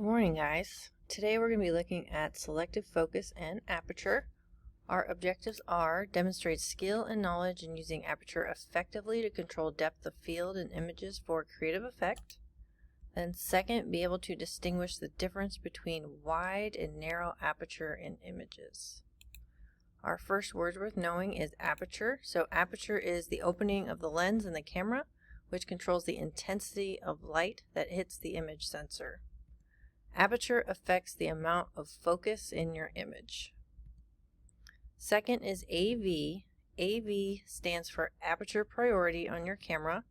Good morning, guys. Today we're going to be looking at selective focus and aperture. Our objectives are demonstrate skill and knowledge in using aperture effectively to control depth of field in images for creative effect. Then second, be able to distinguish the difference between wide and narrow aperture in images. Our first word worth knowing is aperture. So aperture is the opening of the lens in the camera, which controls the intensity of light that hits the image sensor. Aperture affects the amount of focus in your image. Second is AV. AV stands for aperture priority on your camera.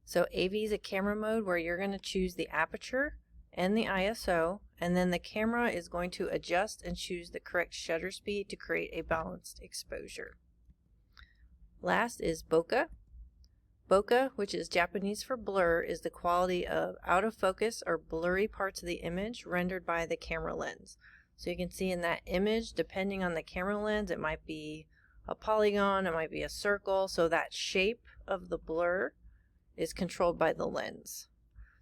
So AV is a camera mode where you're going to choose the aperture and the ISO, and then the camera is going to adjust and choose the correct shutter speed to create a balanced exposure. Last is bokeh. Bokeh, which is Japanese for blur, is the quality of out of focus or blurry parts of the image rendered by the camera lens. So you can see in that image, depending on the camera lens, it might be a polygon, it might be a circle, so that shape of the blur is controlled by the lens.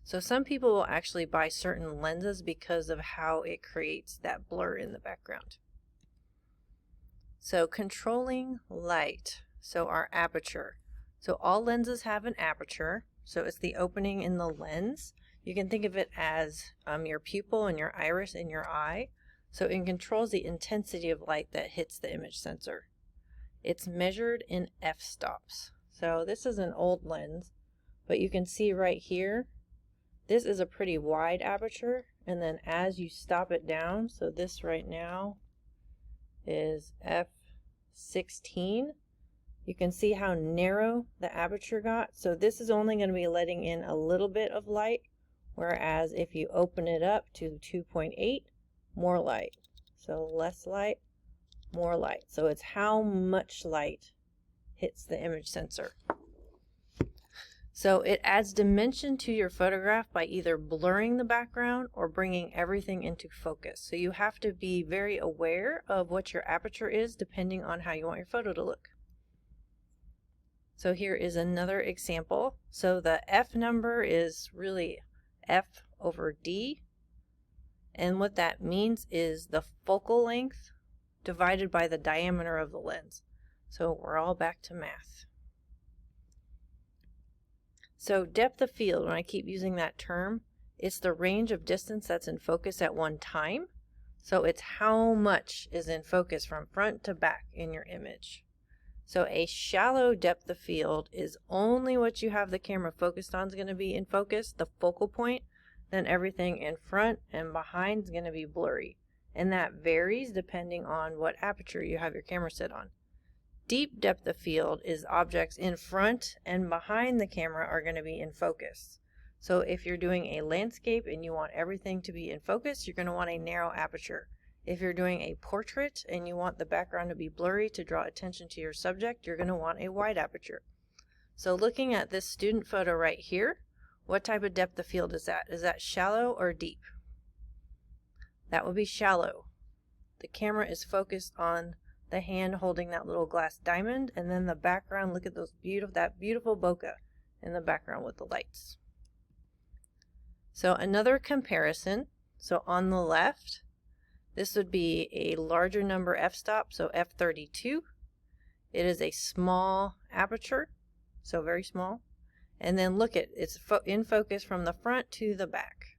So some people will actually buy certain lenses because of how it creates that blur in the background. So controlling light, so our aperture. So all lenses have an aperture, so it's the opening in the lens. You can think of it as your pupil and your iris in your eye. So it controls the intensity of light that hits the image sensor. It's measured in f-stops. So this is an old lens, but you can see right here, this is a pretty wide aperture, and then as you stop it down, so this right now is f16. You can see how narrow the aperture got. So this is only going to be letting in a little bit of light, whereas if you open it up to 2.8, more light. So less light, more light. So it's how much light hits the image sensor. So it adds dimension to your photograph by either blurring the background or bringing everything into focus. So you have to be very aware of what your aperture is depending on how you want your photo to look. So here is another example. So the F number is really F over D. And what that means is the focal length divided by the diameter of the lens. So we're all back to math. So depth of field, when I keep using that term, it's the range of distance that's in focus at one time. So it's how much is in focus from front to back in your image. So a shallow depth of field is only what you have the camera focused on is going to be in focus, the focal point, then everything in front and behind is going to be blurry. And that varies depending on what aperture you have your camera set on. Deep depth of field is objects in front and behind the camera are going to be in focus. So if you're doing a landscape and you want everything to be in focus, you're going to want a narrow aperture. If you're doing a portrait and you want the background to be blurry to draw attention to your subject, you're going to want a wide aperture. So looking at this student photo right here, what type of depth of field is that? Is that shallow or deep? That would be shallow. The camera is focused on the hand holding that little glass diamond, and then the background, look at that beautiful bokeh in the background with the lights. So another comparison, so on the left, this would be a larger number f-stop, so f32. It is a small aperture, so very small. And then look at it's in focus from the front to the back.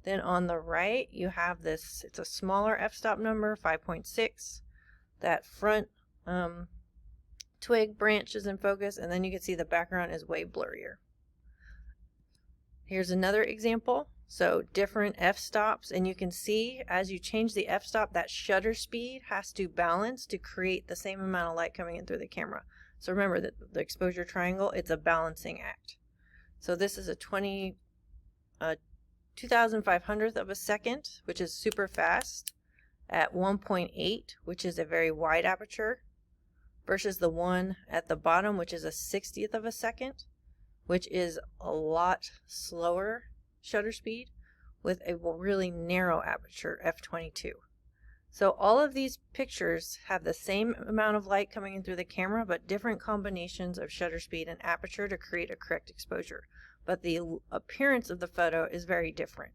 Then on the right, you have this, it's a smaller f-stop number, 5.6. That front twig branch is in focus, and then you can see the background is way blurrier. Here's another example. So different f-stops, and you can see as you change the f-stop, that shutter speed has to balance to create the same amount of light coming in through the camera. So remember that the exposure triangle, it's a balancing act. So this is a 2500th of a second, which is super fast, at 1.8, which is a very wide aperture, versus the one at the bottom, which is a 60th of a second, which is a lot slower shutter speed with a really narrow aperture, f22. So all of these pictures have the same amount of light coming in through the camera, but different combinations of shutter speed and aperture to create a correct exposure. But the appearance of the photo is very different.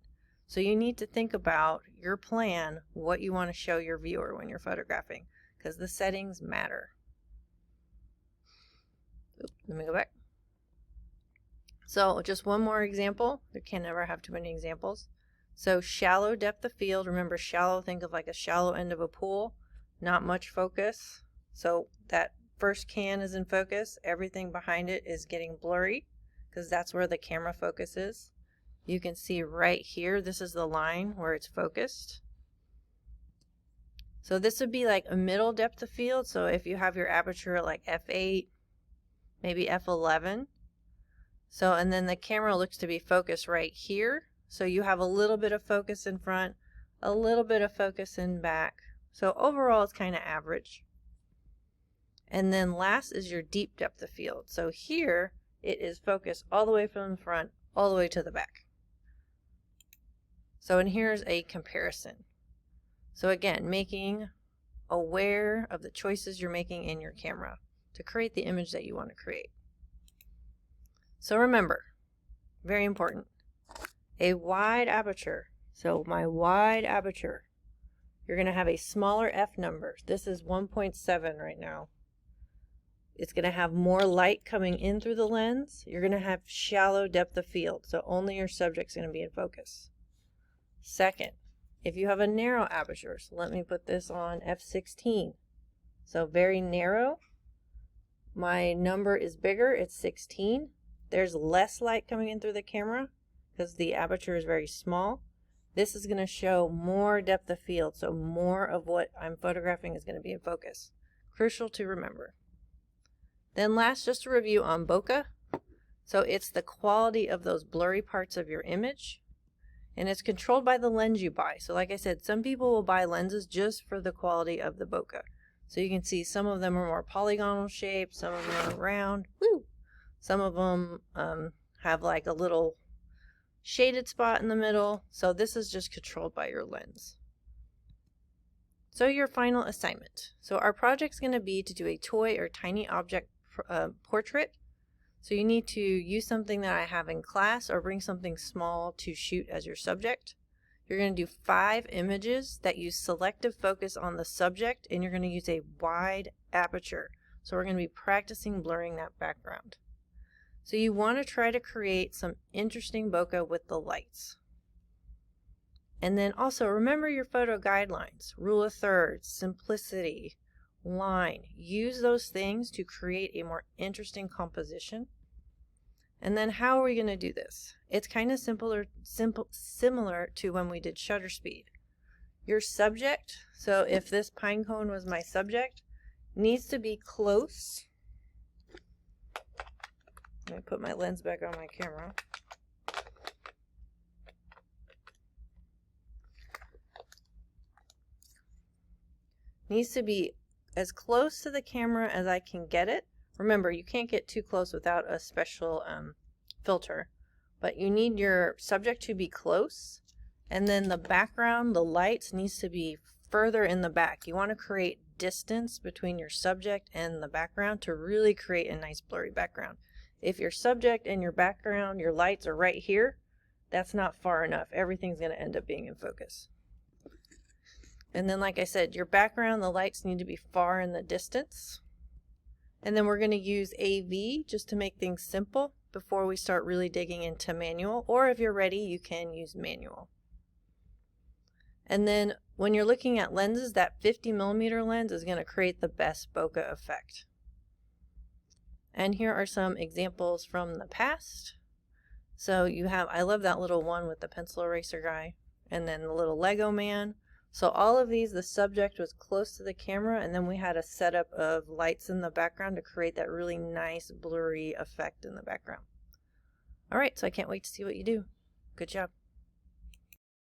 So you need to think about your plan, what you want to show your viewer when you're photographing, because the settings matter. Oops, let me go back. So just one more example. You can never have too many examples. So shallow depth of field. Remember, shallow, think of like a shallow end of a pool. Not much focus. So that first can is in focus. Everything behind it is getting blurry because that's where the camera focus is. You can see right here, this is the line where it's focused. So this would be like a middle depth of field. So if you have your aperture at like f8, maybe f11. So, and then the camera looks to be focused right here. So you have a little bit of focus in front, a little bit of focus in back. So overall it's kind of average. And then last is your deep depth of field. So here it is focused all the way from the front, all the way to the back. So, and here's a comparison. So again, making aware of the choices you're making in your camera to create the image that you want to create. So remember, very important, a wide aperture. So my wide aperture, you're going to have a smaller f number. This is 1.7 right now. It's going to have more light coming in through the lens. You're going to have shallow depth of field, so only your subject's going to be in focus. Second, if you have a narrow aperture, so let me put this on f16. So very narrow. My number is bigger, it's 16. There's less light coming in through the camera because the aperture is very small. This is going to show more depth of field, so more of what I'm photographing is going to be in focus. Crucial to remember. Then last, just a review on bokeh. So it's the quality of those blurry parts of your image, and it's controlled by the lens you buy. So like I said, some people will buy lenses just for the quality of the bokeh. So you can see some of them are more polygonal shaped, some of them are round. Woo! Some of them have like a little shaded spot in the middle. So this is just controlled by your lens. So your final assignment. So our project's going to be to do a toy or tiny object portrait. So you need to use something that I have in class or bring something small to shoot as your subject. You're going to do 5 images that use selective focus on the subject, and you're going to use a wide aperture. So we're going to be practicing blurring that background. So you want to try to create some interesting bokeh with the lights. And then also remember your photo guidelines, rule of thirds, simplicity, line. Use those things to create a more interesting composition. And then how are we going to do this? It's kind of similar to when we did shutter speed. Your subject, so if this pine cone was my subject, needs to be close. Let me put my lens back on my camera. Needs to be as close to the camera as I can get it. Remember, you can't get too close without a special filter, but you need your subject to be close, and then the background, the lights, needs to be further in the back. You want to create distance between your subject and the background to really create a nice blurry background. If your subject and your background, your lights are right here, that's not far enough. Everything's going to end up being in focus. And then, like I said, your background, the lights need to be far in the distance. And then we're going to use AV just to make things simple before we start really digging into manual. Or if you're ready, you can use manual. And then when you're looking at lenses, that 50mm lens is going to create the best bokeh effect. And here are some examples from the past. So you have, I love that little one with the pencil eraser guy, and then the little Lego man. So all of these, the subject was close to the camera, and then we had a setup of lights in the background to create that really nice blurry effect in the background. All right, so I can't wait to see what you do. Good job.